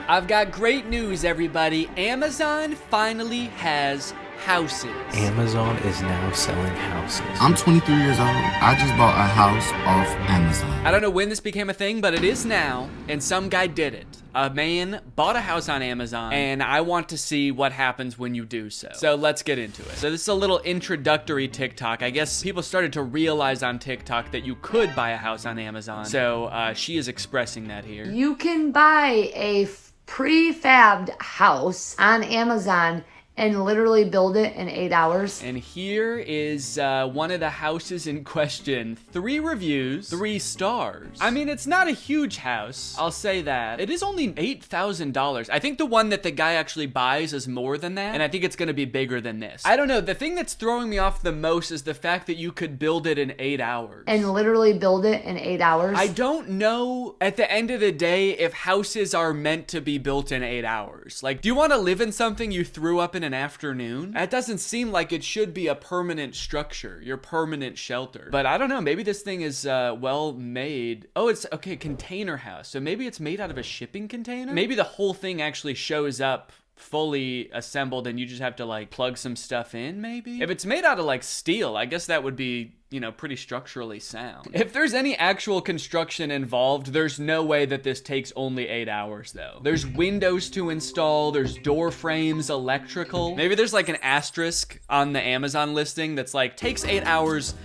I've got great news, everybody. Amazon finally has houses. Amazon is now selling houses. I'm 23 years old. I just bought a house off Amazon. I don't know when this became a thing, but it is now, and some guy did it. A man bought a house on Amazon, and I want to see what happens when you do so. So let's get into it. So this is a little introductory TikTok. I guess people started to realize on TikTok that you could buy a house on Amazon. So she is expressing that here. You can buy a prefabbed house on Amazon and literally build it in 8 hours. And here is one of the houses in question. 3 reviews, 3 stars. I mean, it's not a huge house, I'll say that. It is only $8,000. I think the one that the guy actually buys is more than that, and I think it's gonna be bigger than this. I don't know, the thing that's throwing me off the most is the fact that you could build it in 8 hours. And literally build it in 8 hours. I don't know, at the end of the day, if houses are meant to be built in 8 hours. Like, do you wanna live in something you threw up in an afternoon? That doesn't seem like it should be a permanent structure, your permanent shelter. But I don't know, maybe this thing is well made. Oh, it's okay, container house. So maybe it's made out of a shipping container? Maybe the whole thing actually shows up fully assembled and you just have to like plug some stuff in, maybe? If it's made out of like steel, I guess that would be, you know, pretty structurally sound. If there's any actual construction involved, there's no way that this takes only 8 hours though. There's windows to install, there's door frames, electrical. Maybe there's like an asterisk on the Amazon listing that's like, takes 8 hours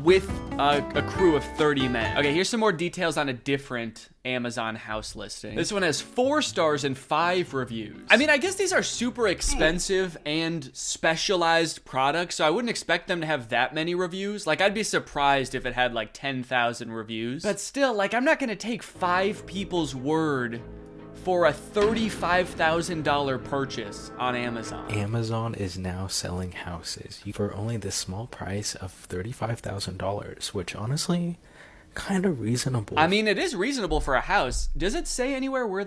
with a crew of 30 men. Okay, here's some more details on a different Amazon house listing. This one has 4 stars and 5 reviews. I mean, I guess these are super expensive and specialized products, so I wouldn't expect them to have that many reviews. Like, I'd be surprised if it had like 10,000 reviews. But still, like, I'm not gonna take 5 people's word for a $35,000 purchase on Amazon. Amazon is now selling houses for only the small price of $35,000, which honestly, kind of reasonable. I mean, it is reasonable for a house. Does it say anywhere where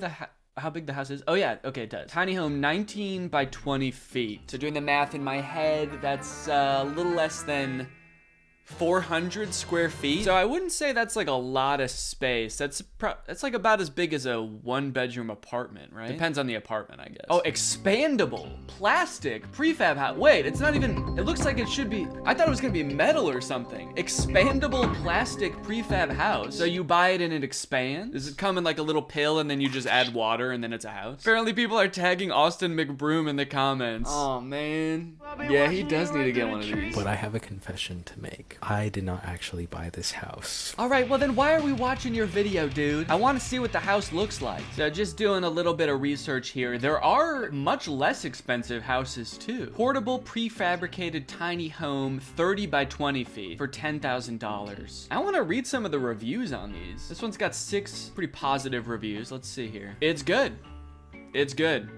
how big the house is? Oh yeah, okay, it does. Tiny home, 19 by 20 feet. So doing the math in my head, that's a little less than 400 square feet. So I wouldn't say that's like a lot of space. That's like about as big as a 1-bedroom apartment, right? Depends on the apartment, I guess. Oh, expandable, plastic, prefab house. Wait, it's not even, it looks like it should be, I thought it was gonna be metal or something. Expandable plastic prefab house. So you buy it and it expands? Does it come in like a little pill and then you just add water and then it's a house? Apparently people are tagging Austin McBroom in the comments. Oh man. Yeah, he does need to get one of these. But I have a confession to make. I did not actually buy this house. All right, well then why are we watching your video, dude? I want to see what the house looks like. So just doing a little bit of research here. There are much less expensive houses too. Portable prefabricated tiny home, 30 by 20 feet for $10,000. I want to read some of the reviews on these. This one's got 6 pretty positive reviews. Let's see here. It's good. It's good.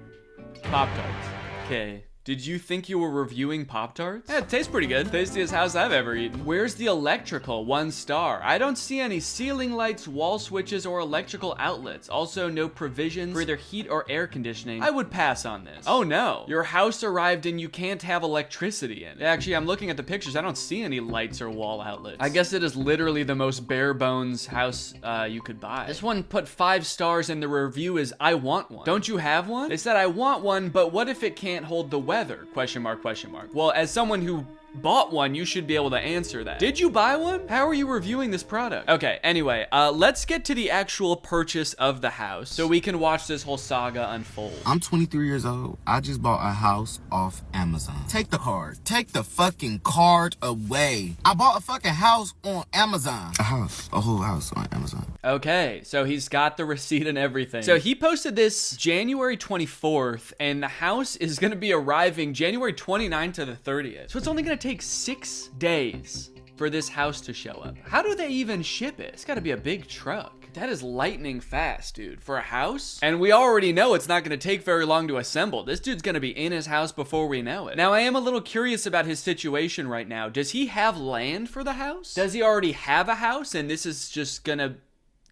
Pop-Tarts. Okay. Did you think you were reviewing Pop-Tarts? Yeah, it tastes pretty good. Tastiest house I've ever eaten. Where's the electrical? 1 star. I don't see any ceiling lights, wall switches, or electrical outlets. Also, no provisions for either heat or air conditioning. I would pass on this. Oh no. Your house arrived and you can't have electricity in. Actually, I'm looking at the pictures. I don't see any lights or wall outlets. I guess it is literally the most bare bones house you could buy. This one put 5 stars and the review is, I want one. Don't you have one? They said, I want one, but what if it can't hold the weather? Question mark, question mark. Well, as someone who bought one, you should be able to answer that. Did you buy one? How are you reviewing this product? Okay, anyway, let's get to the actual purchase of the house so we can watch this whole saga unfold. I'm 23 years old. I just bought a house off Amazon. Take the card. Take the fucking card away. I bought a fucking house on Amazon. A whole house on Amazon. Okay, so he's got the receipt and everything. So he posted this January 24th, and the house is gonna be arriving January 29th to the 30th. So it's only gonna take 6 days for this house to show up. How do they even ship it? It's gotta be a big truck. That is lightning fast, dude, for a house. And we already know it's not gonna take very long to assemble. This dude's gonna be in his house before we know it. Now, I am a little curious about his situation right now. Does he have land for the house? Does he already have a house and this is just gonna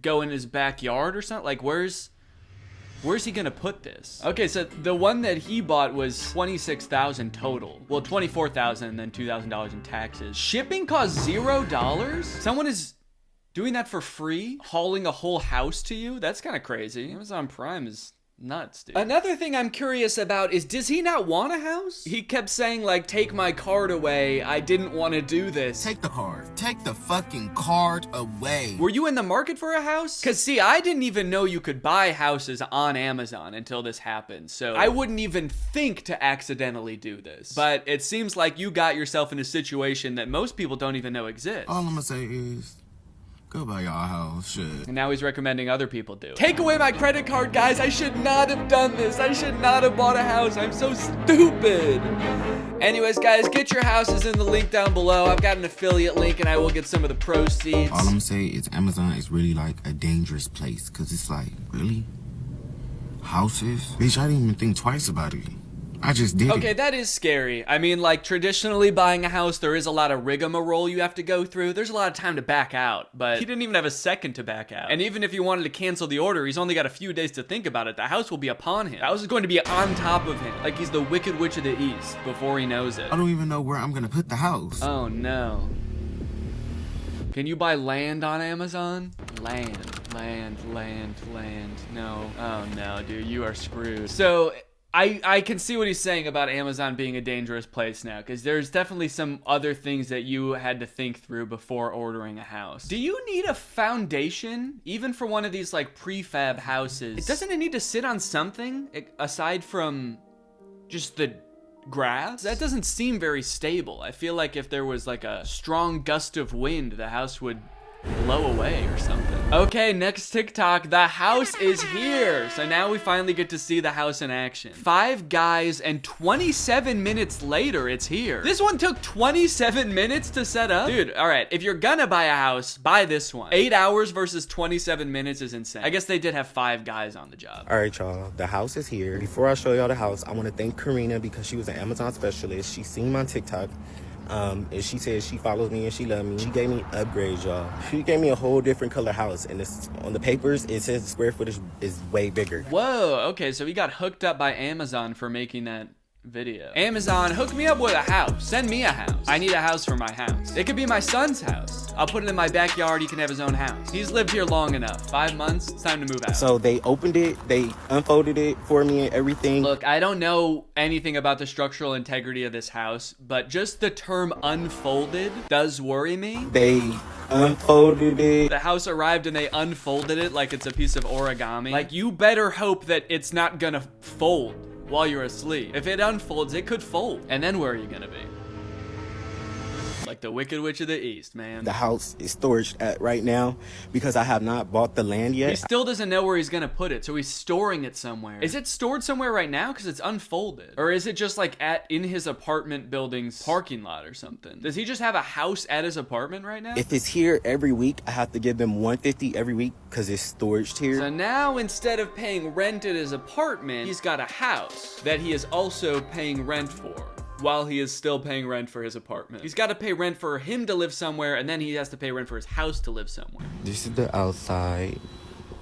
go in his backyard or something? Like, where's he gonna put this? Okay, so the one that he bought was $26,000 total. Well, $24,000 and then $2,000 in taxes. Shipping costs $0? Someone is doing that for free? Hauling a whole house to you? That's kind of crazy. Amazon Prime is nuts, dude. Another thing I'm curious about is, does he not want a house? He kept saying, like, take my card away. I didn't want to do this. Take the card. Take the fucking card away. Were you in the market for a house? Cause see, I didn't even know you could buy houses on Amazon until this happened. So I wouldn't even think to accidentally do this. But it seems like you got yourself in a situation that most people don't even know exists. All I'm gonna say is, go buy y'all house, shit. And now he's recommending other people do it. Take away my credit card, guys. I should not have done this. I should not have bought a house. I'm so stupid. Anyways, guys, get your houses in the link down below. I've got an affiliate link and I will get some of the proceeds. All I'm gonna say is Amazon is really like a dangerous place. Cause it's like, really? Houses? Bitch, I didn't even think twice about it. I just did Okay, it. that is scary. I mean, like, traditionally buying a house, there is a lot of rigmarole you have to go through. There's a lot of time to back out, but he didn't even have a second to back out. And even if he wanted to cancel the order, he's only got a few days to think about it. The house will be upon him. The house is going to be on top of him, like he's the Wicked Witch of the East before he knows it. I don't even know where I'm gonna put the house. Oh, no. Can you buy land on Amazon? Land. No. Oh, no, dude, you are screwed. So, I can see what he's saying about Amazon being a dangerous place now, because there's definitely some other things that you had to think through before ordering a house. Do you need a foundation, even for one of these, like, prefab houses? Doesn't it need to sit on something, aside from just the grass? That doesn't seem very stable. I feel like if there was, like, a strong gust of wind, the house would blow away or something. Okay, next TikTok. The house is here. So now we finally get to see the house in action. 5 guys and 27 minutes later, it's here. This one took 27 minutes to set up? Dude, all right. If you're gonna buy a house, buy this one. 8 hours versus 27 minutes is insane. I guess they did have 5 guys on the job. All right, y'all, the house is here. Before I show y'all the house, I want to thank Karina because she was an Amazon specialist. She seen my TikTok. And she said she follows me and she loves me. She gave me upgrades, y'all. She gave me a whole different color house, and it's on the papers. It says the square footage is way bigger. Whoa, okay, so he got hooked up by Amazon for making that video. Amazon, hook me up with a house. Send me a house. I need a house for my house. It could be my son's house. I'll put it in my backyard. He can have his own house. He's lived here long enough. 5 months, it's time to move out. So they opened it, they unfolded it for me and everything. Look, I don't know anything about the structural integrity of this house, but just the term unfolded does worry me. They unfolded it. The house arrived and they unfolded it like it's a piece of origami. Like, you better hope that it's not gonna fold while you're asleep. If it unfolds, it could fold. And then where are you gonna be? Like the Wicked Witch of the East, man. The house is storage at right now because I have not bought the land yet. He still doesn't know where he's gonna put it, so he's storing it somewhere. Is it stored somewhere right now? Because it's unfolded. Or is it just like in his apartment building's parking lot or something? Does he just have a house at his apartment right now? If it's here every week, I have to give them $150 every week because it's storage here. So now instead of paying rent at his apartment, he's got a house that he is also paying rent for, while he is still paying rent for his apartment. He's got to pay rent for him to live somewhere, and then he has to pay rent for his house to live somewhere. This is the outside.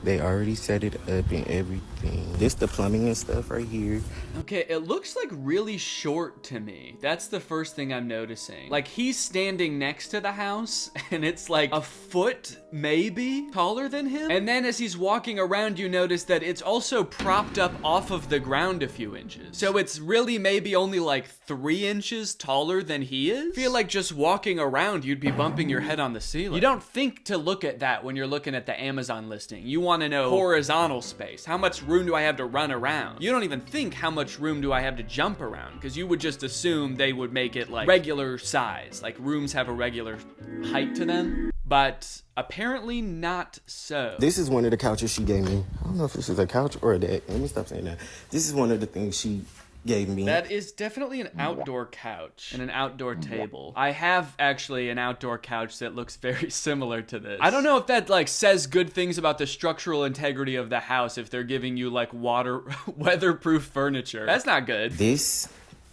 They already set it up and everything. This the plumbing and stuff right here. Okay, it looks like really short to me. That's the first thing I'm noticing. Like, he's standing next to the house and it's like a foot maybe taller than him. And then as he's walking around, you notice that it's also propped up off of the ground a few inches. So it's really maybe only like 3 inches taller than he is. I feel like just walking around, you'd be bumping your head on the ceiling. You don't think to look at that when you're looking at the Amazon listing. You want to know horizontal space. How much room do I have to run around? You don't even think how much room do I have to jump around, because you would just assume they would make it like regular size, like rooms have a regular height to them. But apparently not so. This is one of the couches she gave me. I don't know if this is a couch or a deck. Let me stop saying that. This is one of the things she gave me. That is definitely an outdoor couch and an outdoor table. I have actually an outdoor couch that looks very similar to this. I don't know if that like says good things about the structural integrity of the house if they're giving you like weatherproof furniture. That's not good. This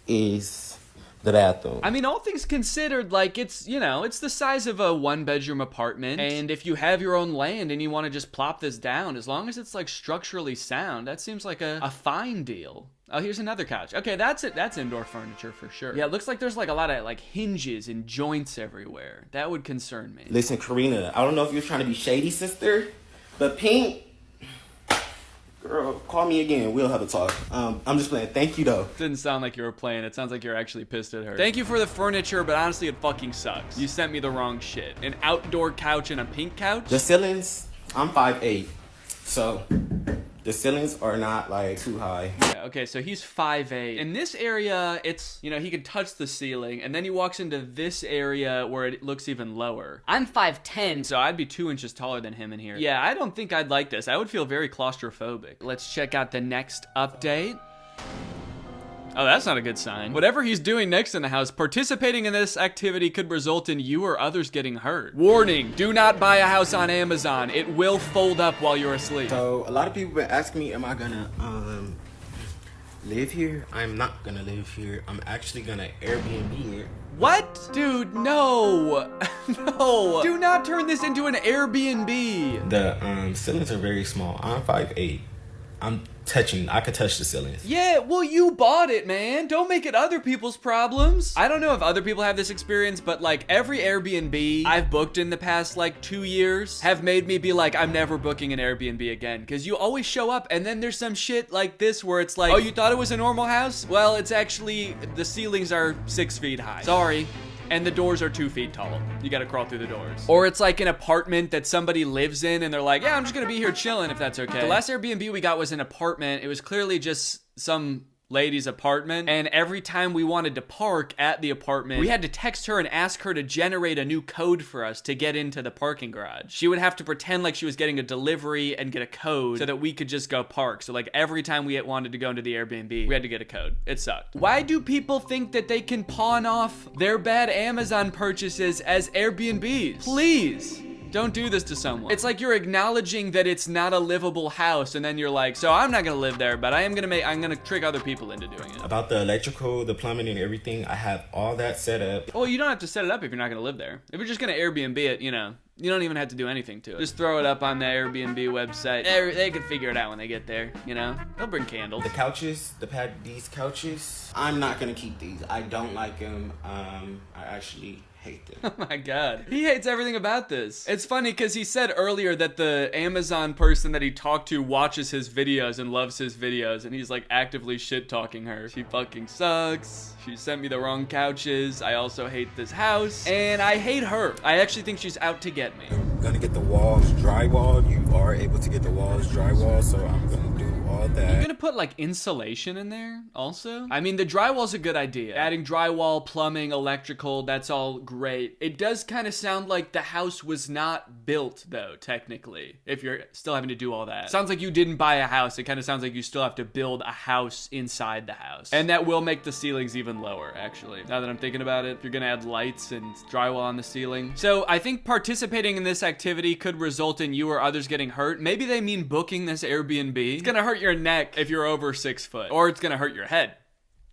is the bathroom. I mean, all things considered, like, it's, you know, it's the size of a 1-bedroom apartment. And if you have your own land and you want to just plop this down, as long as it's like structurally sound, that seems like a fine deal. Oh, here's another couch. Okay, that's it. That's indoor furniture for sure. Yeah, it looks like there's like a lot of like hinges and joints everywhere. That would concern me. Listen, Karina, I don't know if you're trying to be shady, sister, but Pink, Girl, call me again. We'll have a talk. I'm just playing. Thank you, though. Didn't sound like you were playing. It sounds like you're actually pissed at her. Thank you for the furniture, but honestly, it fucking sucks. You sent me the wrong shit. An outdoor couch and a pink couch? The ceilings, I'm 5'8", so the ceilings are not like too high. Yeah, okay, so he's 5'8". In this area, it's, you know, he can touch the ceiling, and then he walks into this area where it looks even lower. I'm 5'10", so I'd be 2 inches taller than him in here. Yeah, I don't think I'd like this. I would feel very claustrophobic. Let's check out the next update. Oh, that's not a good sign. Whatever he's doing next in the house, participating in this activity could result in you or others getting hurt. Warning, do not buy a house on Amazon. It will fold up while you're asleep. So a lot of people been asking me, am I gonna live here? I'm not gonna live here. I'm actually gonna Airbnb it. What? Dude, no. No. Do not turn this into an Airbnb. The ceilings are very small. I'm 5'8". I could touch the ceilings. Yeah, well, you bought it, man. Don't make it other people's problems. I don't know if other people have this experience, but like every Airbnb I've booked in the past like 2 years have made me be like, I'm never booking an Airbnb again. Because you always show up and then there's some shit like this where it's like, oh, you thought it was a normal house? Well, it's actually, the ceilings are 6 feet high. Sorry. And the doors are 2 feet tall. You gotta crawl through the doors. Or it's like an apartment that somebody lives in and they're like, yeah, I'm just gonna be here chilling if that's okay. The last Airbnb we got was an apartment. It was clearly just some lady's apartment, and every time we wanted to park at the apartment, we had to text her and ask her to generate a new code for us to get into the parking garage. She would have to pretend like she was getting a delivery and get a code so that we could just go park. So like every time we wanted to go into the Airbnb, we had to get a code. It sucked. Why do people think that they can pawn off their bad Amazon purchases as Airbnbs? Please. Don't do this to someone. It's like you're acknowledging that it's not a livable house, and then you're like, so I'm not gonna live there, but I'm gonna trick other people into doing it. About the electrical, the plumbing, and everything, I have all that set up. Well, you don't have to set it up if you're not gonna live there. If you're just gonna Airbnb it, you know, you don't even have to do anything to it. Just throw it up on the Airbnb website. They can figure it out when they get there, you know? They'll bring candles. The couches, these couches, I'm not gonna keep these. I don't like them. I actually hate them. Oh my god. He hates everything about this. It's funny because he said earlier that the Amazon person that he talked to watches his videos and loves his videos, and he's like actively shit-talking her. She fucking sucks. She sent me the wrong couches. I also hate this house. And I hate her. I actually think she's out to get me. I'm gonna get the walls drywalled. You are able to get the walls drywalled, so I'm gonna do all that. You're gonna put like insulation in there also? I mean, the drywall's a good idea. Adding drywall, plumbing, electrical, that's all great. It does kind of sound like the house was not built though, technically, if you're still having to do all that. Sounds like you didn't buy a house. It kind of sounds like you still have to build a house inside the house. And that will make the ceilings even lower, actually. Now that I'm thinking about it, you're gonna add lights and drywall on the ceiling. So I think participating in this activity could result in you or others getting hurt. Maybe they mean booking this Airbnb. It's gonna hurt your neck if you're over 6 foot, or it's gonna hurt your head.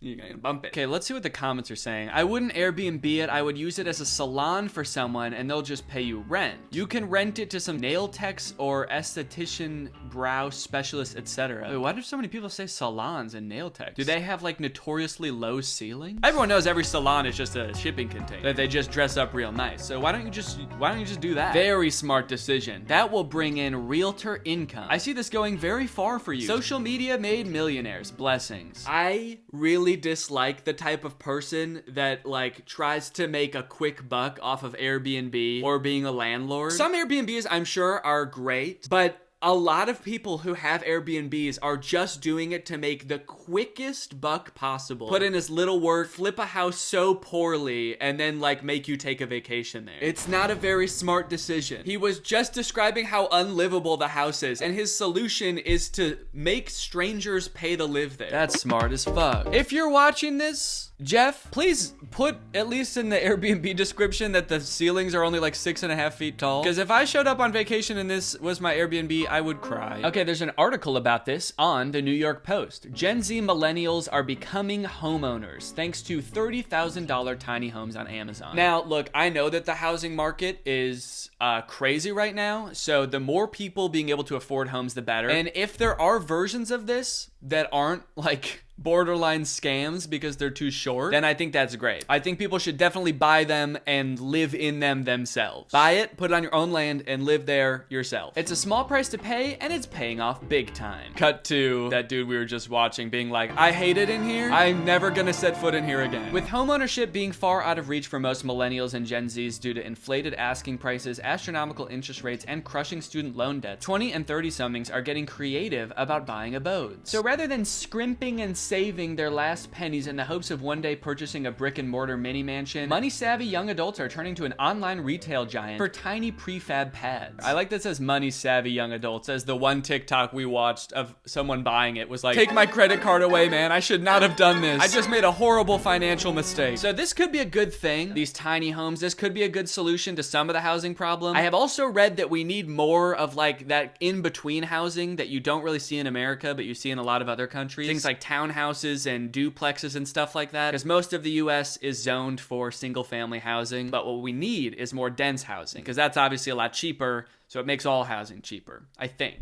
You're gonna bump it. Okay, let's see what the comments are saying. I wouldn't Airbnb it. I would use it as a salon for someone and they'll just pay you rent. You can rent it to some nail techs or esthetician, brow specialist, etc. Wait, why do so many people say salons and nail techs? Do they have like notoriously low ceilings? Everyone knows every salon is just a shipping container that they just dress up real nice. So why don't you just do that? Very smart decision. That will bring in realtor income. I see this going very far for you. Social media made millionaires. Blessings. I really dislike the type of person that like tries to make a quick buck off of Airbnb or being a landlord. Some Airbnbs I'm sure are great, but a lot of people who have Airbnbs are just doing it to make the quickest buck possible. Put in as little work, flip a house so poorly, and then like make you take a vacation there. It's not a very smart decision. He was just describing how unlivable the house is, and his solution is to make strangers pay to live there. That's smart as fuck. If you're watching this, Jeff, please put at least in the Airbnb description that the ceilings are only like 6.5 feet tall. Because if I showed up on vacation and this was my Airbnb, I would cry. Okay, there's an article about this on the New York Post. Gen Z millennials are becoming homeowners thanks to $30,000 tiny homes on Amazon. Now, look, I know that the housing market is crazy right now. So the more people being able to afford homes, the better. And if there are versions of this that aren't like borderline scams because they're too short, then I think that's great. I think people should definitely buy them and live in them themselves. Buy it, put it on your own land, and live there yourself. It's a small price to pay, and it's paying off big time. Cut to that dude we were just watching being like, I hate it in here. I'm never gonna set foot in here again. With homeownership being far out of reach for most millennials and Gen Zs due to inflated asking prices, astronomical interest rates, and crushing student loan debt, 20 and 30-somethings are getting creative about buying abodes. So rather than scrimping and saving their last pennies in the hopes of one day purchasing a brick and mortar mini mansion, money-savvy young adults are turning to an online retail giant for tiny prefab pads. I like that it says money-savvy young adults, as the one TikTok we watched of someone buying it was like, take my credit card away, man. I should not have done this. I just made a horrible financial mistake. So this could be a good thing. These tiny homes, this could be a good solution to some of the housing problem. I have also read that we need more of like that in-between housing that you don't really see in America, but you see in a lot of other countries. Things like townhouses and duplexes and stuff like that, because most of the US is zoned for single family housing. But what we need is more dense housing, because that's obviously a lot cheaper, so it makes all housing cheaper, I think.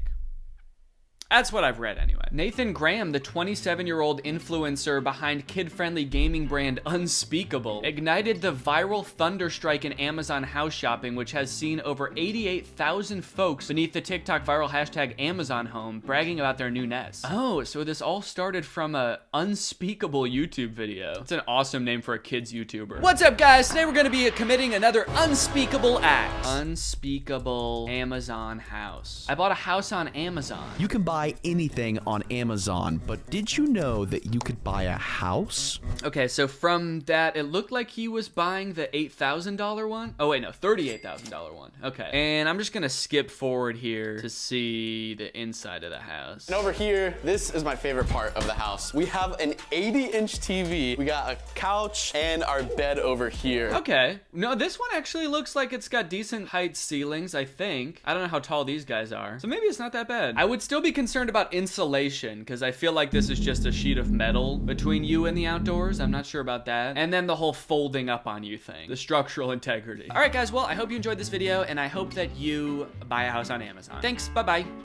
That's what I've read anyway. Nathan Graham, the 27-year-old influencer behind kid-friendly gaming brand Unspeakable, ignited the viral thunderstrike in Amazon house shopping, which has seen over 88,000 folks beneath the TikTok viral hashtag AmazonHome bragging about their new nest. Oh, so this all started from a Unspeakable YouTube video. It's an awesome name for a kid's YouTuber. What's up, guys? Today we're gonna be committing another unspeakable act. Unspeakable Amazon house. I bought a house on Amazon. You can buy anything on Amazon, but did you know that you could buy a house? Okay, so from that, it looked like he was buying the $8,000 one. Oh wait, no, $38,000 one. Okay, and I'm just gonna skip forward here to see the inside of the house. And over here, this is my favorite part of the house. We have an 80-inch TV. We got a couch and our bed over here. Okay, no, this one actually looks like it's got decent height ceilings, I think. I don't know how tall these guys are, so maybe it's not that bad. I would still be concerned about insulation, because I feel like this is just a sheet of metal between you and the outdoors. I'm not sure about that. And then the whole folding up on you thing, the structural integrity. All right, guys, well, I hope you enjoyed this video, and I hope that you buy a house on Amazon. Thanks, bye-bye.